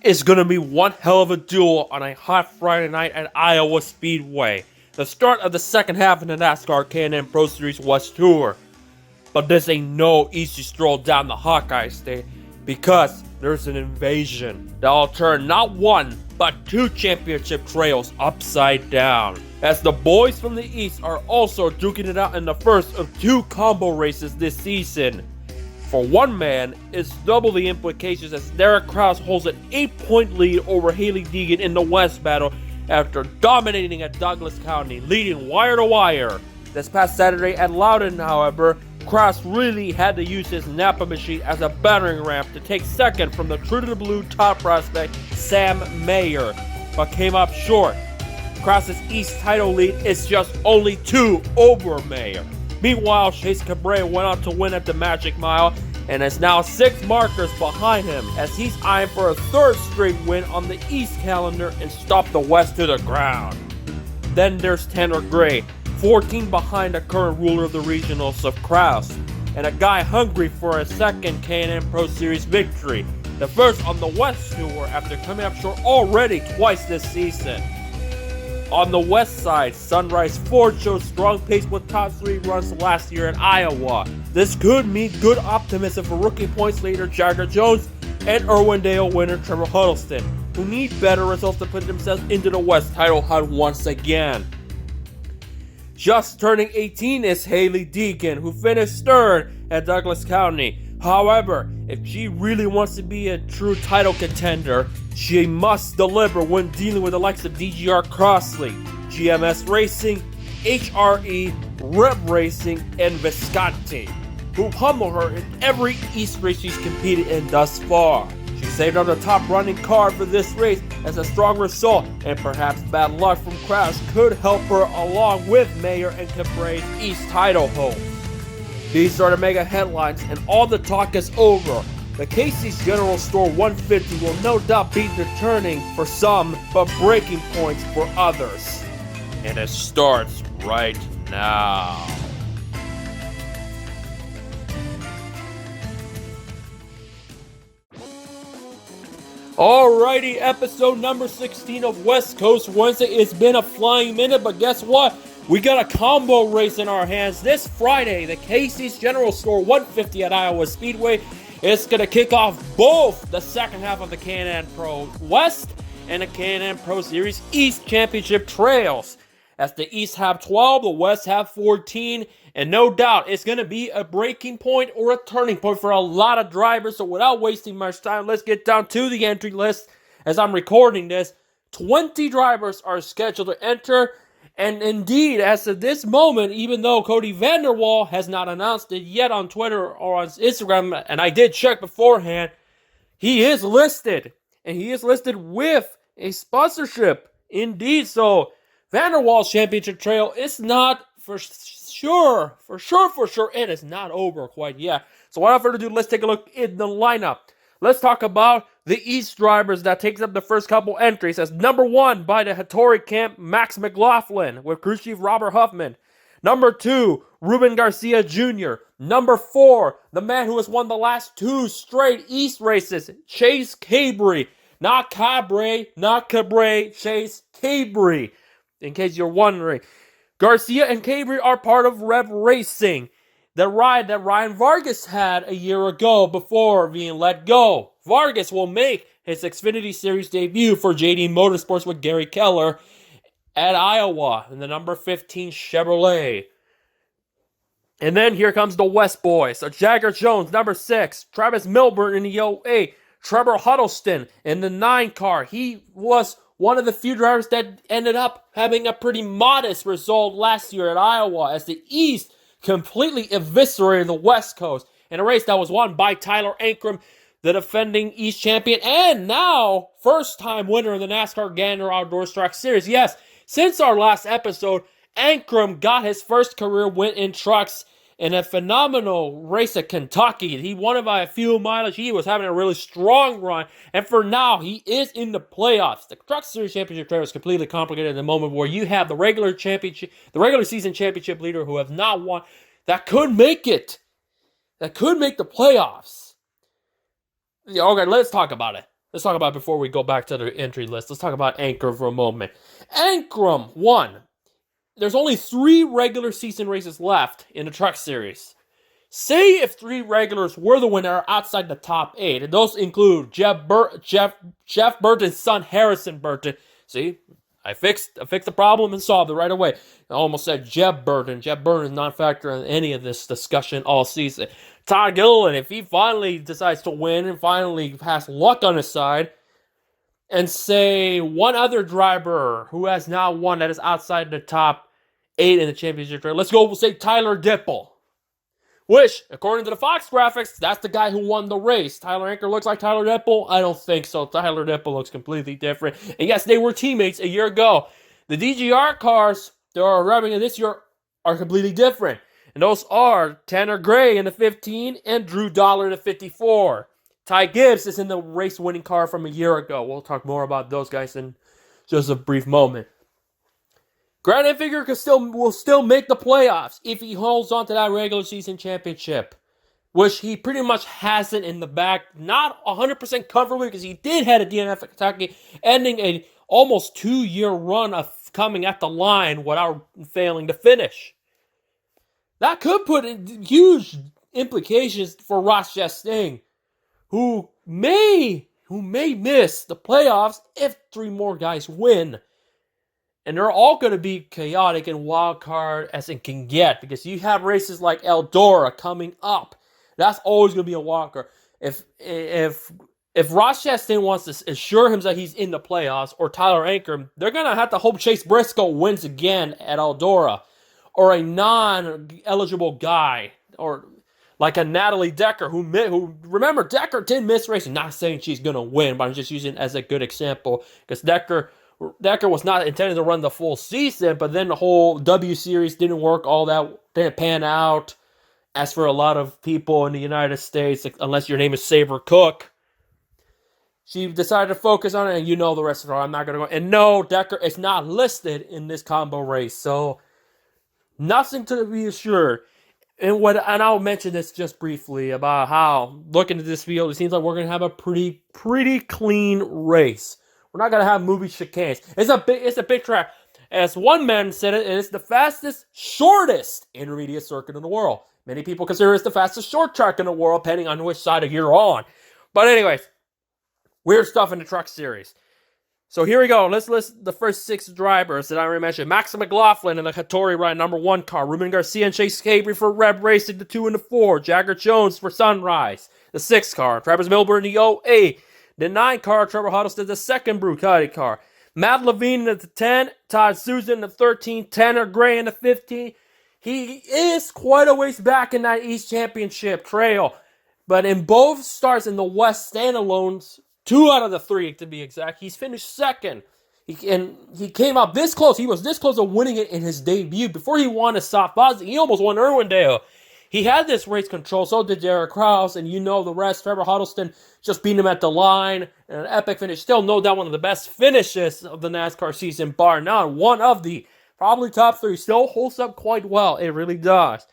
It's going to be one hell of a duel on a hot Friday night at Iowa Speedway, the start of the second half of the NASCAR K&N Pro Series West Tour. But this ain't no easy stroll down the Hawkeye State, because there's an invasion that'll turn not one, but two championship trails upside down, as the boys from the East are also duking it out in the first of two combo races this season. For one man, it's double the implications, as Derek Kraus holds an 8-point lead over Hailie Deegan in the West battle after dominating at Douglas County, leading wire to wire. This past Saturday at Loudon, however, Kraus really had to use his Napa machine as a battering ram to take second from the true to the blue top prospect Sam Mayer, but came up short. Kraus's East title lead is just only 2 over Mayer. Meanwhile, Chase Cabre went on to win at the Magic Mile and is now 6 markers behind him, as he's eyeing for a third straight win on the East calendar and stop the West to the ground. Then there's Tanner Gray, 14 behind the current ruler of the regionals of Kraus, and a guy hungry for a second K&N Pro Series victory, the first on the West Tour after coming up short already twice this season. On the west side, Sunrise Ford showed strong pace with top 3 runs last year in Iowa. This could mean good optimism for rookie points leader Jagger Jones and Irwindale winner Trevor Huddleston, who need better results to put themselves into the West title hunt once again. Just turning 18 is Hailie Deegan, who finished third at Douglas County. However, if she really wants to be a true title contender, she must deliver when dealing with the likes of DGR-Crosley, GMS Racing, HRE, Rev Racing, and Visconti, who pummel her in every East race she's competed in thus far. She saved up the top running car for this race, as a strong result and perhaps bad luck from Kraus could help her along with Mayer and Cabre's East title hopes. These are the mega headlines, and all the talk is over. The Casey's General Store 150 will no doubt be the turning for some, but breaking points for others. And it starts right now. Alrighty, episode number 16 of West Coast Wednesday. It's been a flying minute, but guess what? We got a combo race in our hands this Friday. The Casey's General Store 150 at Iowa Speedway. It's going to kick off both the second half of the K&N Pro West and the K&N Pro Series East Championship Trails. As the East have 12, the West have 14, and no doubt it's going to be a breaking point or a turning point for a lot of drivers. So without wasting much time, let's get down to the entry list. As I'm recording this, 20 drivers are scheduled to enter. And indeed, as of this moment, even though Cody Vanderwall has not announced it yet on Twitter or on Instagram, and I did check beforehand, he is listed. And he is listed with a sponsorship. Indeed, so Vanderwall's championship trail is not for sure, it is not over quite yet. So without further ado, let's take a look in the lineup. Let's talk about the East drivers that takes up the first couple entries, as number 1 by the Hattori camp, Max McLaughlin with crew chief Robert Huffman. Number 2, Ruben Garcia Jr. Number 4, the man who has won the last 2 straight East races, Chase Cabre. Not Cabre, Chase Cabre, in case you're wondering. Garcia and Cabre are part of Rev Racing, the ride that Ryan Vargas had a year ago before being let go. Vargas will make his Xfinity Series debut for JD Motorsports with Gary Keller at Iowa in the number 15 Chevrolet. And then here comes the West boys. So Jagger Jones, number 6. Travis Milburn in the 08. Trevor Huddleston in the 9 car. He was one of the few drivers that ended up having a pretty modest result last year at Iowa, as the East completely eviscerated the West Coast in a race that was won by Tyler Ankrum, the defending East champion, and now first-time winner of the NASCAR Gander Outdoor Truck Series. Yes, since our last episode, Ankrum got his first career win in trucks in a phenomenal race at Kentucky. He won it by a few mileage. He was having a really strong run, and for now, he is in the playoffs. The Truck Series Championship trail is completely complicated in the moment where you have the regular season championship leader who have not won, that could make it. That could make the playoffs. Okay, let's talk about it. Let's talk about, before we go back to the entry list, let's talk about Ankrum for a moment. Ankrum won. There's only 3 regular season races left in the Truck Series. Say if 3 regulars were the winner outside the top 8, and those include Jeff Burton's son, Harrison Burton. See, I fixed the problem and solved it right away. I almost said Jeff Burton. Jeff Burton is not factoring in any of this discussion all season. Todd Gilliland, if he finally decides to win and finally has luck on his side, and say one other driver who has now won that is outside the top 8 in the championship race. Let's go, we'll say Tyler Dipple. Which, according to the Fox graphics, that's the guy who won the race. Tyler Ankrum looks like Tyler Dipple? I don't think so. Tyler Dipple looks completely different. And yes, they were teammates a year ago. The DGR cars that are arriving in this year are completely different. And those are Tanner Gray in the 15 and Drew Dollar in the 54. Ty Gibbs is in the race-winning car from a year ago. We'll talk more about those guys in just a brief moment. Grant Enfinger will still make the playoffs if he holds on to that regular season championship, which he pretty much hasn't in the back. Not 100% comfortably, because he did head a DNF at Kentucky, ending a almost 2-year run of coming at the line without failing to finish. That could put in huge implications for Ross Chastain, who may miss the playoffs if 3 more guys win. And they're all going to be chaotic and wild card as it can get, because you have races like Eldora coming up. That's always going to be a wild card. If Ross Chastain wants to assure himself he's in the playoffs, or Tyler Ankrum, they're going to have to hope Chase Briscoe wins again at Eldora, or a non-eligible guy, or like a Natalie Decker, who remember, Decker did miss racing. Not saying she's going to win, but I'm just using it as a good example, because Decker was not intended to run the full season, but then the whole W Series didn't work, all that didn't pan out. As for a lot of people in the United States, unless your name is Saber Cook, she decided to focus on it, and you know the rest of it. I'm not going to go. And no, Decker is not listed in this combo race, so nothing to be assured. And I'll mention this just briefly about how, looking at this field, it seems like we're going to have a pretty clean race. We're not going to have movie chicanes. It's a big track. As one man said it is the fastest, shortest intermediate circuit in the world. Many people consider it the fastest short track in the world, depending on which side you're on. But anyways, weird stuff in the Truck Series. So here we go. Let's list the first 6 drivers that I already mentioned. Max McLaughlin in the Hattori Ride number 1 car. Ruben Garcia and Chase Cabri for Reb Racing, the 2 and the 4. Jagger Jones for Sunrise, the 6 car. Travis Milburn in the 08. The 9 car, Trevor Huddleston, the 2nd Brucati car. Matt Levine in the 10. Todd Susan in the 13. Tanner Gray in the 15. He is quite a ways back in that East Championship trail. But in both starts in the West standalones, 2 out of the 3 to be exact, he's finished 2nd. He came up this close. He was this close to winning it in his debut. Before he won a soft Boston, he almost won Irwindale. He had this race control, so did Derek Krause, and you know the rest. Trevor Huddleston just beat him at the line. An epic finish. Still no doubt one of the best finishes of the NASCAR season, bar none. One of the probably top 3. Still holds up quite well. It really does.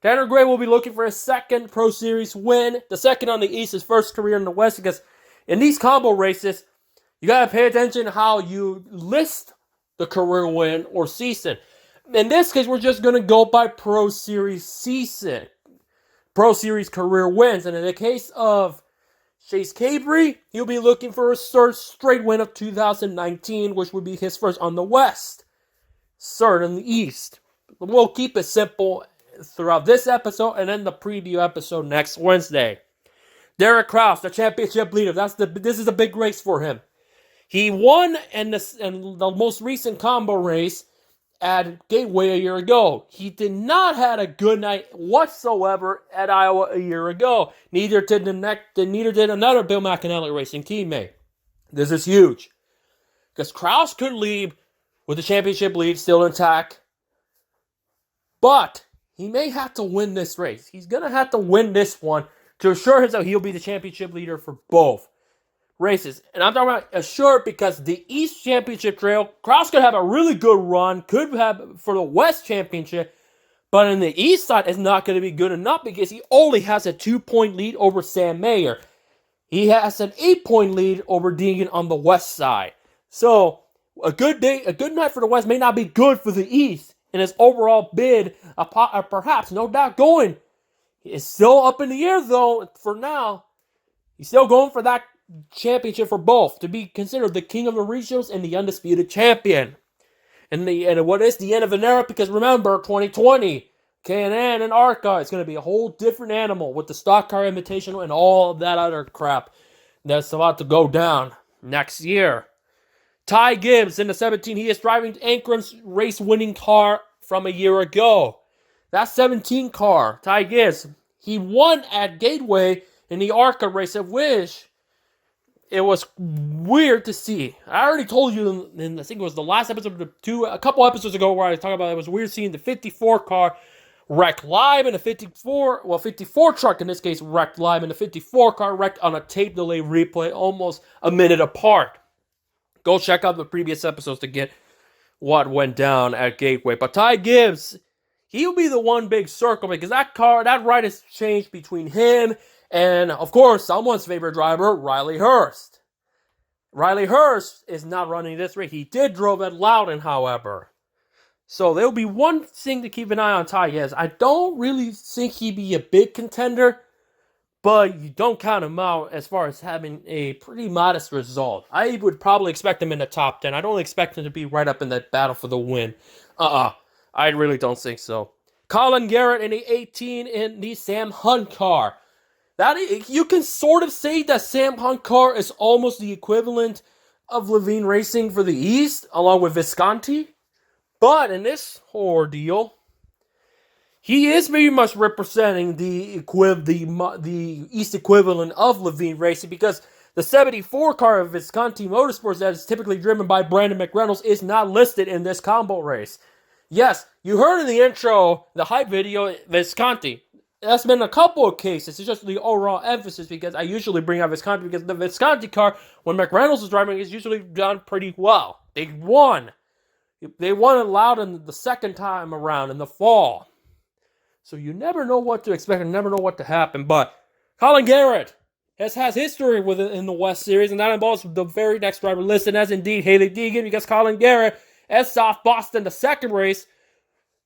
Tanner Gray will be looking for his 2nd Pro Series win. The 2nd on the East, his 1st career in the West, because in these combo races, you got to pay attention to how you list the career win or season. In this case, we're just going to go by Pro Series season. Pro Series career wins. And in the case of Chase Cabri, he'll be looking for his 3rd straight win of 2019, which would be his 1st on the West, 3rd on the East. We'll keep it simple throughout this episode and then the preview episode next Wednesday. Derek Krause, the championship leader. This is a big race for him. He won in the most recent combo race at Gateway a year ago. He did not have a good night whatsoever at Iowa a year ago. Neither did another Bill McAnally Racing teammate. This is huge, because Krause could leave with the championship lead still intact, but he may have to win this race. He's going to have to win this one to assure himself he'll be the championship leader for both races. And I'm talking about assured because the East Championship trail, Krause could have a really good run, could have for the West Championship, but in the East side, it's not going to be good enough because he only has a 2-point lead over Sam Mayer. He has an 8-point lead over Deegan on the west side. So a good night for the West may not be good for the East. And his overall bid, perhaps, no doubt, going. It's still up in the air, though, for now. He's still going for that championship for both, to be considered the king of the regionals and the undisputed champion. And what is the end of an era? Because remember, 2020, K&N and ARCA is going to be a whole different animal with the Stock Car Invitational and all of that other crap that's about to go down next year. Ty Gibbs in the 17, he is driving Ankram's race-winning car from a year ago. That 17 car, Ty Gibbs, he won at Gateway in the ARCA race, of which it was weird to see. I already told you in I think it was the last episode a couple episodes ago, where I talked about it was weird seeing the 54 car wrecked live and the 54 truck in this case wrecked live and the 54 car wrecked on a tape delay replay almost a minute apart. Go check out the previous episodes to get what went down at Gateway. But Ty Gibbs, he'll be the one big circle because that ride has changed between him and, of course, someone's favorite driver, Riley Hurst. Riley Hurst is not running this race. He did drove at Loudon, however. So there'll be one thing to keep an eye on Ty Gibbs. I don't really think he'd be a big contender, but you don't count him out as far as having a pretty modest result. I would probably expect him in the top 10. I don't expect him to be right up in that battle for the win. I really don't think so. Colin Garrett in the 18 in the Sam Hunt car. You can sort of say that Sam Hunt car is almost the equivalent of Levine Racing for the East, along with Visconti. But in this ordeal, he is very much representing the East equivalent of Levine Racing, because the 74 car of Visconti Motorsports that is typically driven by Brandon McReynolds is not listed in this combo race. Yes, you heard in the intro, the hype video, Visconti. That's been a couple of cases. It's just the overall emphasis, because I usually bring out Visconti because the Visconti car, when McReynolds is driving, is usually done pretty well. They won. They won it loud in the second time around in the fall. So you never know what to expect and never know what to happen. But Colin Garrett has history with it in the West Series, and that involves the very next driver listed as indeed Hailie Deegan, because Colin Garrett at South Boston, the second race,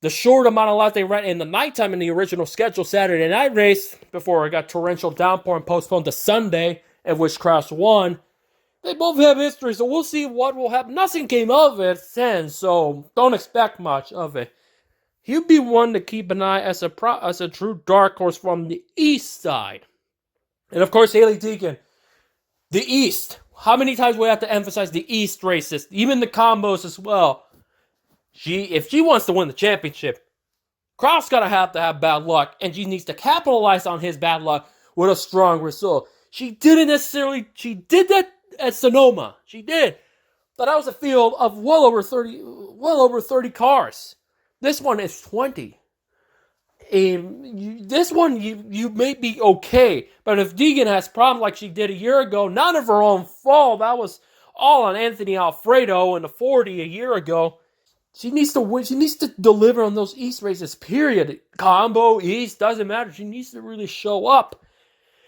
the short amount of laps they ran in the nighttime in the original scheduled Saturday night race before it got torrential downpour and postponed to Sunday, at which Kraus won. They both have history, so we'll see what will happen. Nothing came of it since, so don't expect much of it. He'll be one to keep an eye as a true dark horse from the East side. And of course, Hailie Deegan, the East. How many times we have to emphasize the East races, even the combos as well? If she wants to win the championship, Kraft's gonna have to have bad luck, and she needs to capitalize on his bad luck with a strong result. She did that at Sonoma. She did. But that was a field of well over 30 cars. This one is 20. This one, you may be okay. But if Deegan has problems like she did a year ago, not of her own fault, that was all on Anthony Alfredo in the 40 a year ago. She needs to win. She needs to deliver on those East races, period. Combo, East, doesn't matter. She needs to really show up.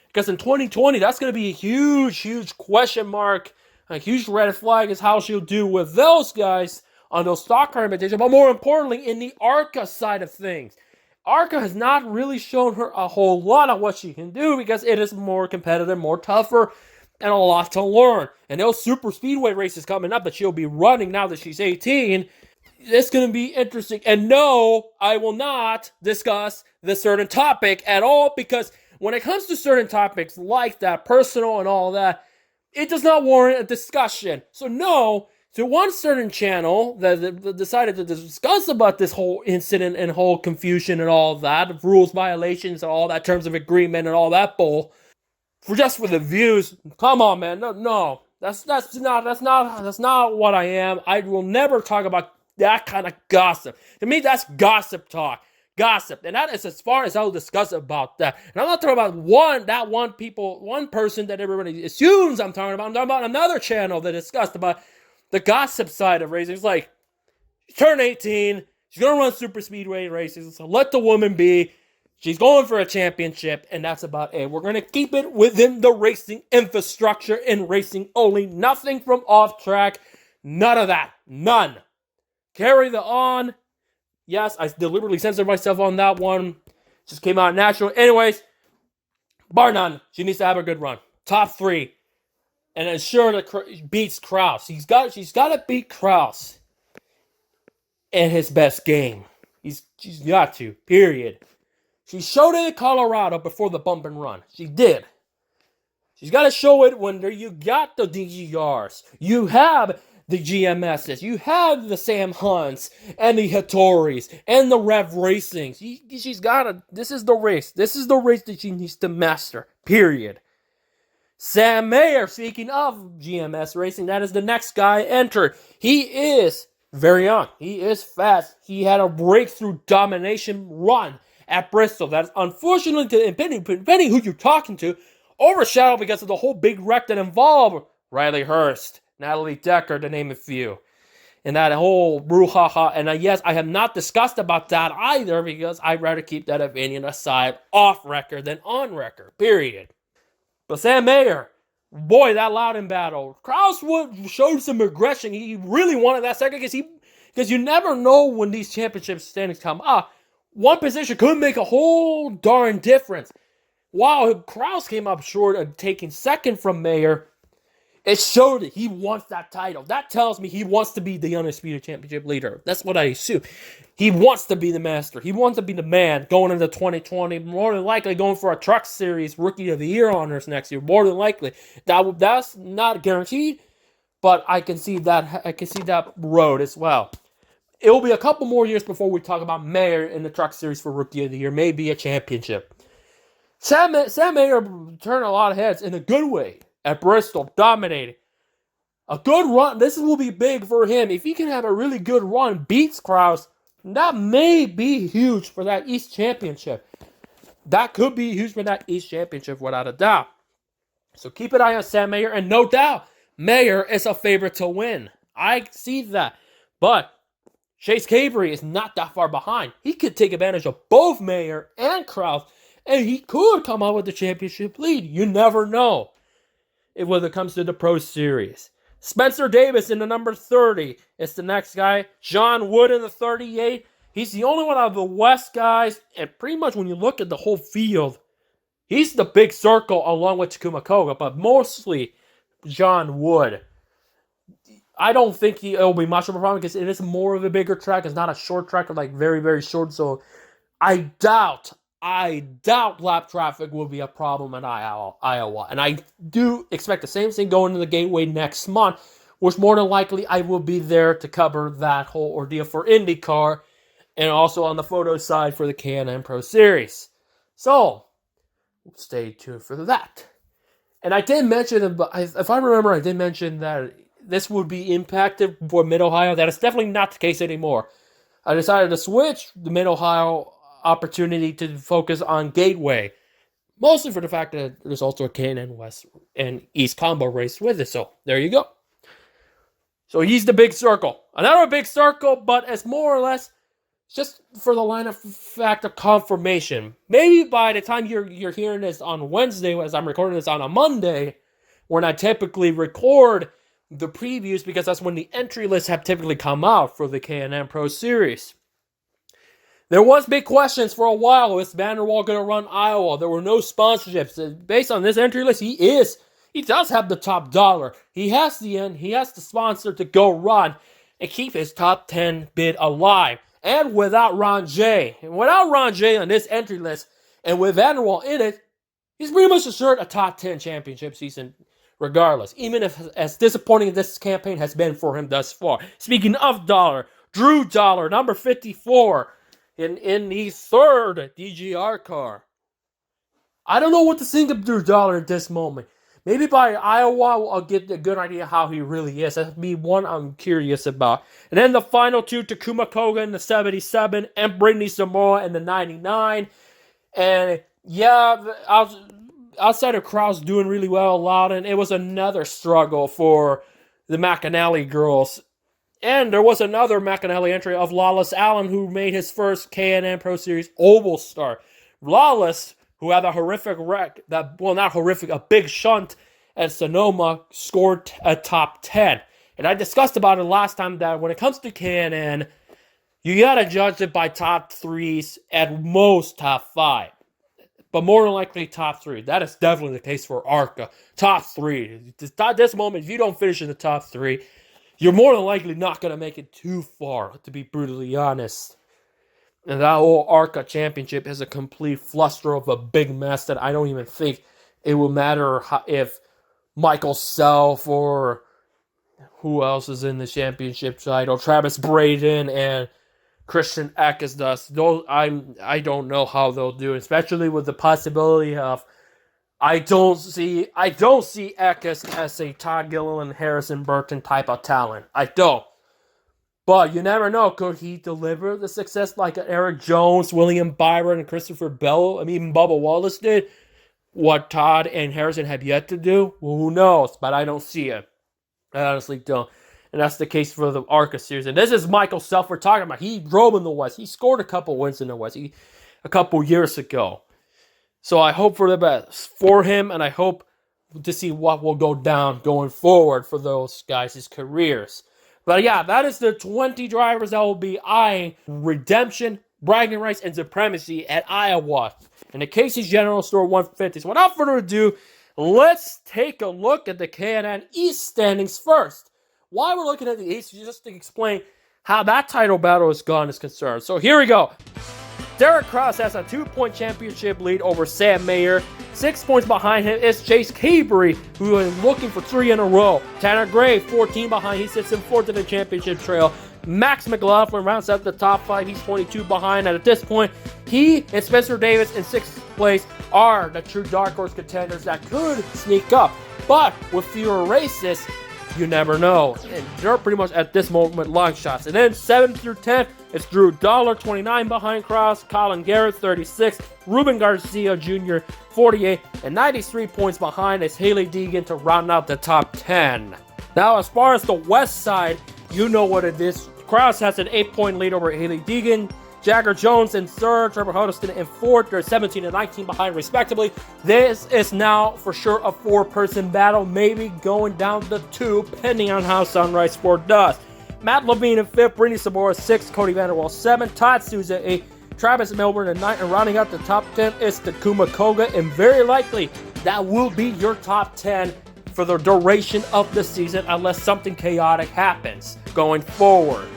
Because in 2020, that's going to be a huge, huge question mark. A huge red flag is how she'll do with those guys on those stock car invitations, but more importantly, in the ARCA side of things. ARCA has not really shown her a whole lot of what she can do, because it is more competitive, more tougher, and a lot to learn. And those super speedway races coming up that she'll be running now that she's 18, it's going to be interesting. And no, I will not discuss this certain topic at all, because when it comes to certain topics like that, personal and all that, it does not warrant a discussion. So no, to one certain channel that decided to discuss about this whole incident and whole confusion and all that, rules violations and all that, terms of agreement and all that bull, for the views, come on, man, no, that's not what I am. I will never talk about that kind of gossip. To me, that's gossip talk. Gossip, and that is as far as I'll discuss about that. And I'm not talking about one person that everybody assumes I'm talking about. I'm talking about another channel that discussed about the gossip side of racing. It's like, she turned 18, she's gonna run super speedway races, so let the woman be. She's going for a championship, and that's about it. We're going to keep it within the racing infrastructure and racing only. Nothing from off track. None of that. None. Carry the on. Yes, I deliberately censored myself on that one. Just came out natural. Anyways, bar none. She needs to have a good run. Top 3. And ensure that beats Kraus. She's got to beat Kraus in his best game. She's got to. Period. She showed it in Colorado before the bump and run. She did. She's got to show it when you got the DGRs. You have the GMSs. You have the Sam Hunts and the Hattoris and the Rev Racings. She's got to. This is the race. This is the race that she needs to master. Period. Sam Mayer, speaking of GMS racing, that is the next guy entered. He is very young. He is fast. He had a breakthrough domination run at Bristol. That is unfortunately, depending who you're talking to, overshadowed because of the whole big wreck that involved Riley Hurst, Natalie Decker, to name a few. And that whole brouhaha. And yes, I have not discussed about that either because I'd rather keep that opinion aside off record than on record. Period. But Sam Mayer, boy, that Loudon battle. Kraus showed some aggression. He really wanted that second because you never know when these championship standings come up. One position could make a whole darn difference. While Kraus came up short of taking second from Mayer, it showed that he wants that title. That tells me he wants to be the undisputed championship leader. That's what I assume. He wants to be the master. He wants to be the man going into 2020. More than likely going for a Truck Series Rookie of the Year honors next year. More than likely. That's not guaranteed, but I can see that road as well. It will be a couple more years before we talk about Mayer in the Truck Series for Rookie of the Year. Maybe a championship. Sam Mayer turned a lot of heads in a good way at Bristol, dominating. A good run. This will be big for him. If he can have a really good run, beats Kraus, that may be huge for that East Championship. That could be huge for that East Championship without a doubt. So keep an eye on Sam Mayer, and no doubt, Mayer is a favorite to win. I see that. But Chase Cabre is not that far behind. He could take advantage of both Mayer and Kraus, and he could come out with the championship lead. You never know when it comes to the Pro Series. Spencer Davis in the number 30 is the next guy. John Wood in the 38. He's the only one out of the West guys, and pretty much when you look at the whole field, he's the big circle along with Takuma Koga, but mostly John Wood. I don't think it'll be much of a problem because it is more of a bigger track. It's not a short track, like very, very short. So I doubt lap traffic will be a problem in Iowa. And I do expect the same thing going to the Gateway next month, which more than likely I will be there to cover that whole ordeal for IndyCar and also on the photo side for the K&N Pro Series. So, stay tuned for that. And I did mention, if I remember, I did mention that this would be impacted for Mid-Ohio. That is definitely not the case anymore. I decided to switch the Mid-Ohio opportunity to focus on Gateway, mostly for the fact that there's also a K&N West and East combo race with it. So there you go. So he's the big circle. Another big circle, but it's more or less just for the line of fact of confirmation. Maybe by the time you're hearing this on Wednesday, as I'm recording this on a Monday, when I typically record the previews, because that's when the entry lists have typically come out for the K&N Pro Series. There was big questions for a while. Is Vanderwall going to run Iowa? There were no sponsorships. Based on this entry list, he does have the top dollar. He has the sponsor to go run and keep his top 10 bid alive. And without Ron J. On this entry list, and with Vanderwall in it, he's pretty much assured a top 10 championship season regardless. Even if as disappointing as this campaign has been for him thus far. Speaking of dollar, Drew Dollar, number 54. In the third DGR car. I don't know what to think of Drew Dollar at this moment. Maybe by Iowa, I'll get a good idea how he really is. That'd be one I'm curious about. And then the final two, Takuma Koga in the 77 and Brittany Zamora in the 99. And yeah, outside of Kraus doing really well, Loudon, it was another struggle for the McAnally girls. And there was another McAnally entry of Lawless Allen, who made his first K&N Pro Series Oval start. Lawless, who had a horrific wreck, not horrific, a big shunt at Sonoma, scored a top 10. And I discussed about it last time that when it comes to K&N, you got to judge it by top 3s, at most top 5. But more than likely top 3. That is definitely the case for ARCA. Top 3. At this moment, if you don't finish in the top 3, you're more than likely not going to make it too far, to be brutally honest. And that whole ARCA championship is a complete fluster of a big mess that I don't even think it will matter if Michael Self or who else is in the championship title, Travis Braden and Christian Eckes does. I don't know how they'll do, especially with the possibility of I don't see Eckes as a Todd Gilliland, Harrison Burton type of talent. I don't. But you never know. Could he deliver the success like Eric Jones, William Byron, and Christopher Bell? I mean, even Bubba Wallace did. What Todd and Harrison have yet to do? Well, who knows? But I don't see it. I honestly don't. And that's the case for the ARCA series. And this is Michael Self we're talking about. He drove in the West. He scored a couple wins in the West a couple years ago. So I hope for the best for him, and I hope to see what will go down going forward for those guys' careers. But yeah, that is the 20 drivers that will be eyeing redemption, bragging rights, and supremacy at Iowa in the Casey's General Store 150. So without further ado, let's take a look at the K&N East standings first. Why we're looking at the East, just to explain how that title battle is gone is concerned. So here we go. Derek Cross has a 2-point championship lead over Sam Mayer. 6 points behind him is Chase Cabery, who is looking for 3 in a row. Tanner Gray, 14 behind. He sits in 4th in the championship trail. Max McLaughlin rounds out the top 5. He's 22 behind. And at this point, he and Spencer Davis in 6th place are the true dark horse contenders that could sneak up. But with fewer races, you never know. And they're pretty much at this moment long shots. And then 7th through 10th, it's Drew Dollar, 29 behind Cross, Colin Garrett, 36, Ruben Garcia Jr., 48, and 93 points behind is Haley Deegan to round out the top 10. Now, as far as the West side, you know what it is. Cross has an 8-point lead over Haley Deegan. Jagger Jones in 3rd, Trevor Huddleston in 4th. They're 17 and 19 behind, respectively. This is now for sure a 4-person battle, maybe going down to 2, depending on how Sunrise Sport does. Matt Levine in 5th, Brittany Sabora 6th, Cody Vanderwall 7th, Todd Souza 8th, Travis Melbourne in 9th, and rounding out the top 10 is Takuma Koga, and very likely that will be your top 10 for the duration of the season unless something chaotic happens going forward.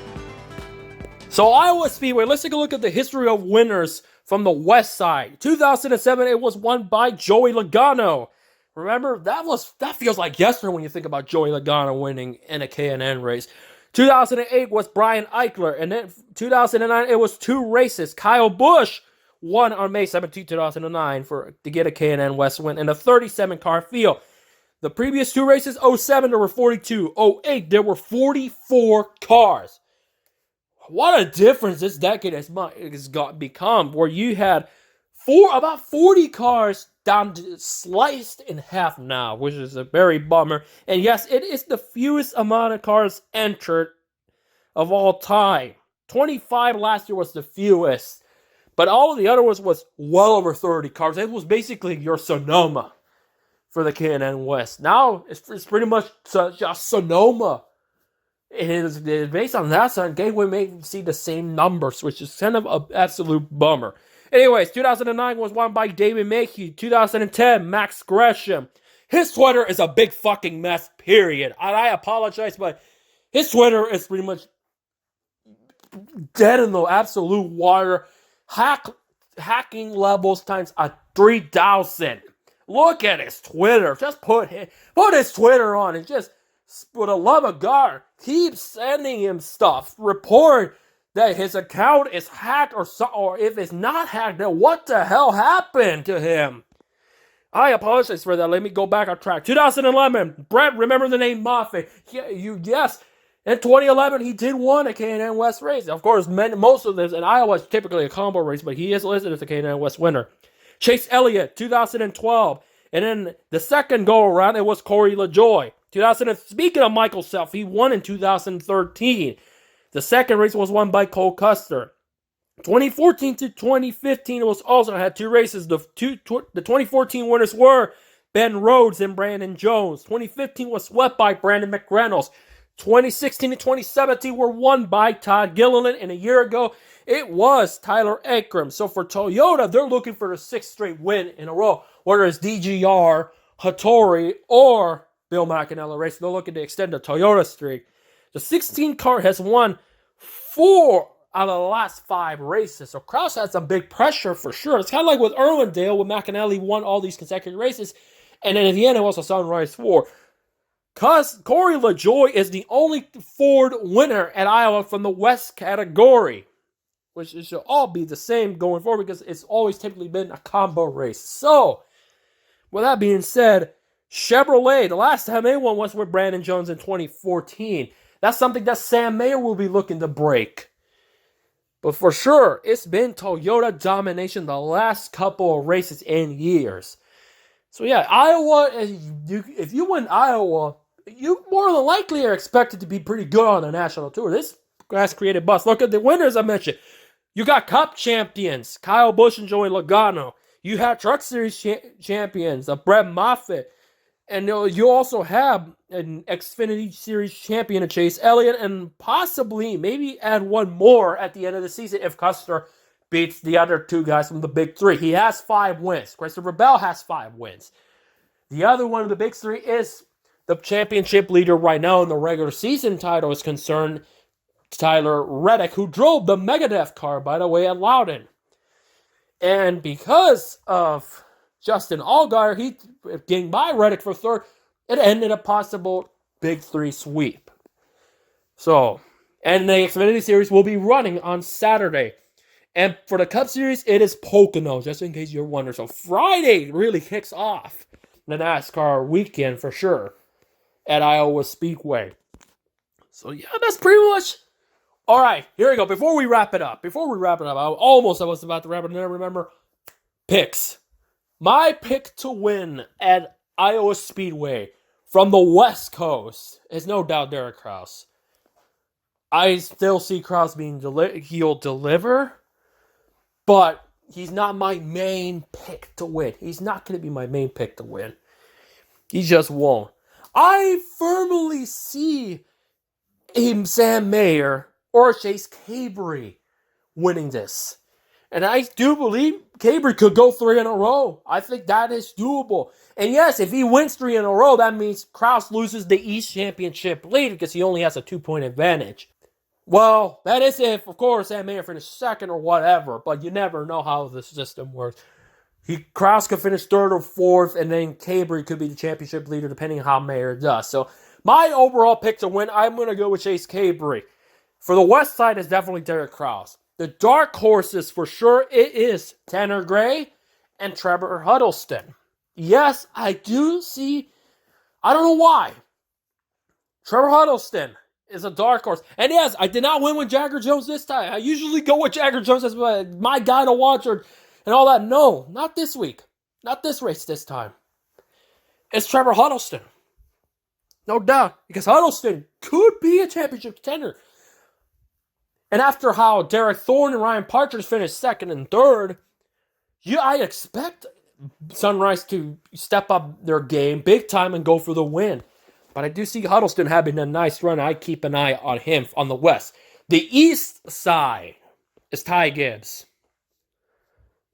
So Iowa Speedway, let's take a look at the history of winners from the West side. 2007, it was won by Joey Logano. Remember, that feels like yesterday when you think about Joey Logano winning in a K&N race. 2008 was Brian Eichler, and then 2009 it was 2 races. Kyle Busch won on May 17, 2009 to get a K&N West win in a 37-car field. The previous 2 races, 07 there were 42, 08 there were 44 cars. What a difference this decade has become, where you had about 40 cars down to sliced in half now, which is a very bummer. And yes, it is the fewest amount of cars entered of all time. 25 last year was the fewest, but all of the other ones was well over 30 cars. It was basically your Sonoma for the K&N West. Now it's pretty much just Sonoma. It is based on that side. Gateway may see the same numbers, which is kind of an absolute bummer. Anyways, 2009 was won by David Mackey. 2010, Max Gresham. His Twitter is a big fucking mess, period. And I apologize, but his Twitter is pretty much dead in the absolute water. Hacking levels times 3,000. Look at his Twitter. Just put his Twitter on and just, for the love of God, keep sending him stuff. Report that his account is hacked, or if it's not hacked, then what the hell happened to him? I apologize for that. Let me go back on track. 2011, Brett, remember the name Moffitt? Yes. In 2011, he did win a K&N West race. Of course, most of this in Iowa is typically a combo race, but he is listed as a K&N West winner. Chase Elliott, 2012. And then the second go-around, it was Corey LaJoy. Speaking of Michael Self, he won in 2013. The second race was won by Cole Custer. 2014 to 2015 was also had two races. The 2014 winners were Ben Rhodes and Brandon Jones. 2015 was swept by Brandon McReynolds. 2016 and 2017 were won by Todd Gilliland, and a year ago it was Tyler Ankrum. So for Toyota, they're looking for the sixth straight win in a row, whether it's DGR, Hattori, or Bill McAnally race. They're looking to extend the Toyota streak. The 16 car has won 4 out of the last 5 races. So Kraus had some big pressure for sure. It's kind of like with Irwindale when McAnally won all these consecutive races. And then at the end, it was a Sunrise 4. Because Corey LaJoie is the only Ford winner at Iowa from the West category. Which it should all be the same going forward because it's always typically been a combo race. So, with that being said, Chevrolet, the last time they won was with Brandon Jones in 2014. That's something that Sam Mayer will be looking to break. But for sure, it's been Toyota domination the last couple of races and years. So yeah, Iowa, if you win Iowa, you more than likely are expected to be pretty good on the national tour. This has created buzz. Look at the winners I mentioned. You got Cup champions, Kyle Busch and Joey Logano. You have Truck Series champions, Brett Moffitt. And you also have an Xfinity Series champion, Chase Elliott, and possibly maybe add one more at the end of the season if Custer beats the other 2 guys from the Big 3. He has 5 wins. Christopher Bell has 5 wins. The other one of the Big 3 is the championship leader right now in the regular season title is concerned, Tyler Reddick, who drove the Megadeth car, by the way, at Loudon. And because of Justin Allgaier, he getting by Reddick for 3rd, it ended a possible Big 3 sweep. So, and the Xfinity Series will be running on Saturday. And for the Cup Series, it is Pocono, just in case you're wondering. So Friday really kicks off the NASCAR weekend for sure at Iowa Speedway. So yeah, that's pretty much. All right, here we go. Before we wrap it up, I was about to wrap it up. Remember, picks. My pick to win at Iowa Speedway from the West Coast is no doubt Derek Kraus. I still see Kraus being he'll deliver, but he's not my main pick to win. He's not going to be my main pick to win. He just won't. I firmly see Sam Mayer or Chase Cabry winning this. And I do believe Cabry could go 3 in a row. I think that is doable. And yes, if he wins 3 in a row, that means Kraus loses the East Championship lead because he only has a 2-point advantage. Well, that is if, of course, Sam Mayer finished 2nd or whatever, but you never know how the system works. Kraus could finish 3rd or 4th, and then Cabry could be the championship leader depending on how Mayer does. So my overall pick to win, I'm going to go with Chase Cabry. For the West side, it's definitely Derek Kraus. The dark horses, for sure, it is Tanner Gray and Trevor Huddleston. Yes, I do see, I don't know why. Trevor Huddleston is a dark horse. And yes, I did not win with Jagger Jones this time. I usually go with Jagger Jones as my guy to watch and all that. No, not this week. Not this race this time. It's Trevor Huddleston. No doubt. Because Huddleston could be a championship contender. And after how Derek Thorne and Ryan Partridge finished 2nd and 3rd, I expect Sunrise to step up their game big time and go for the win. But I do see Huddleston having a nice run. I keep an eye on him on the West. The East side is Ty Gibbs.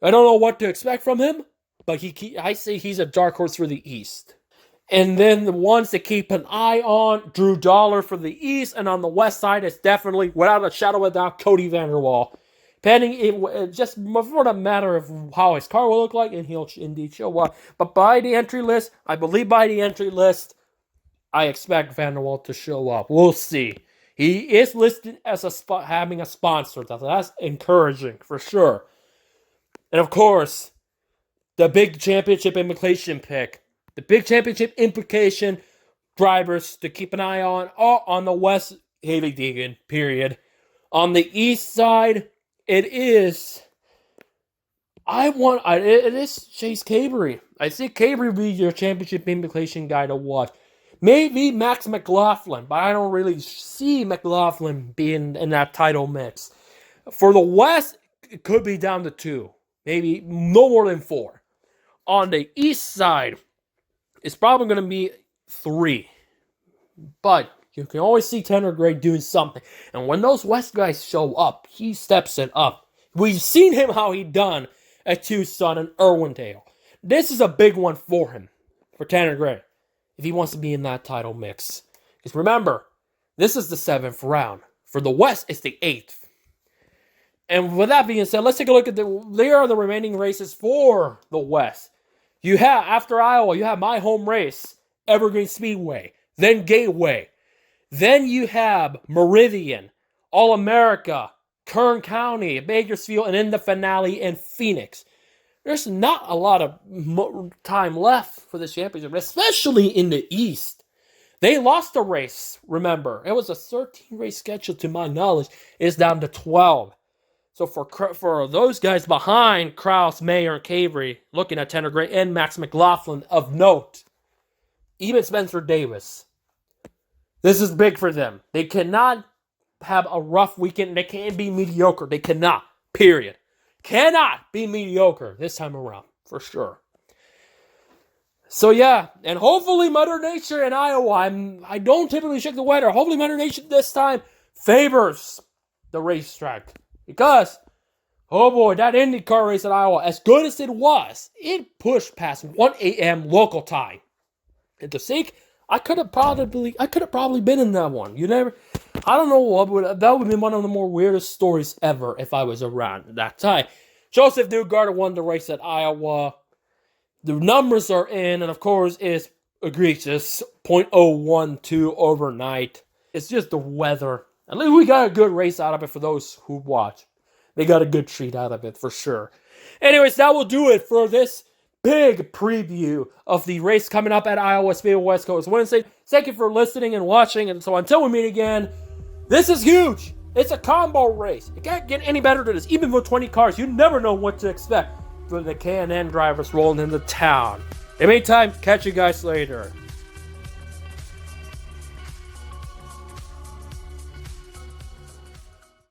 I don't know what to expect from him, but I say he's a dark horse for the East. And then the ones to keep an eye on, Drew Dollar for the East, and on the West side, it's definitely, without a shadow of a doubt, Cody Vanderwall. Just for the matter of how his car will look like, and he'll indeed show up. But by the entry list, I expect Vanderwall to show up. We'll see. He is listed as having a sponsor. That's encouraging, for sure. And of course, the big championship implication pick. The big championship implication drivers to keep an eye on are on the West, Haley Deegan, period. On the East side, it is Chase Cabry. I see Cabry be your championship implication guy to watch. Maybe Max McLaughlin, but I don't really see McLaughlin being in that title mix. For the West, it could be down to 2, maybe no more than 4. On the east side, it's probably going to be 3. But you can always see Tanner Gray doing something. And when those West guys show up, he steps it up. We've seen him how he done at Tucson and Irwindale. This is a big one for him, for Tanner Gray, if he wants to be in that title mix. Because remember, this is the 7th round. For the West, it's the 8th. And with that being said, let's take a look at there are the remaining races for the West. You have, after Iowa, you have my home race, Evergreen Speedway, then Gateway. Then you have Meridian, All-America, Kern County, Bakersfield, and then the finale in Phoenix. There's not a lot of time left for this championship, especially in the East. They lost a race, remember. It was a 13-race schedule, to my knowledge. It's down to 12. So for those guys behind Kraus, Mayer, and Cavery, looking at Tanner Gray and Max McLaughlin of note, even Spencer Davis, this is big for them. They cannot have a rough weekend. They can't be mediocre. They cannot, period. Cannot be mediocre this time around, for sure. So yeah, and hopefully Mother Nature in Iowa, I don't typically check the weather. Hopefully Mother Nature this time favors the racetrack. Because, oh boy, that IndyCar race at Iowa, as good as it was, it pushed past 1 a.m. local time. And to sake, I could have probably been in that one. I don't know that would have been one of the more weirdest stories ever if I was around at that time. Joseph Newgarden won the race at Iowa. The numbers are in, and of course, it's egregious. 0.012 overnight. It's just the weather. At least we got a good race out of it for those who watch. They got a good treat out of it, for sure. Anyways, that will do it for this big preview of the race coming up at Iowa Speedway West Coast Wednesday. Thank you for listening and watching. And so until we meet again, this is huge. It's a combo race. It can't get any better than this. Even with 20 cars, you never know what to expect for the K&N drivers rolling into town. In the meantime, catch you guys later.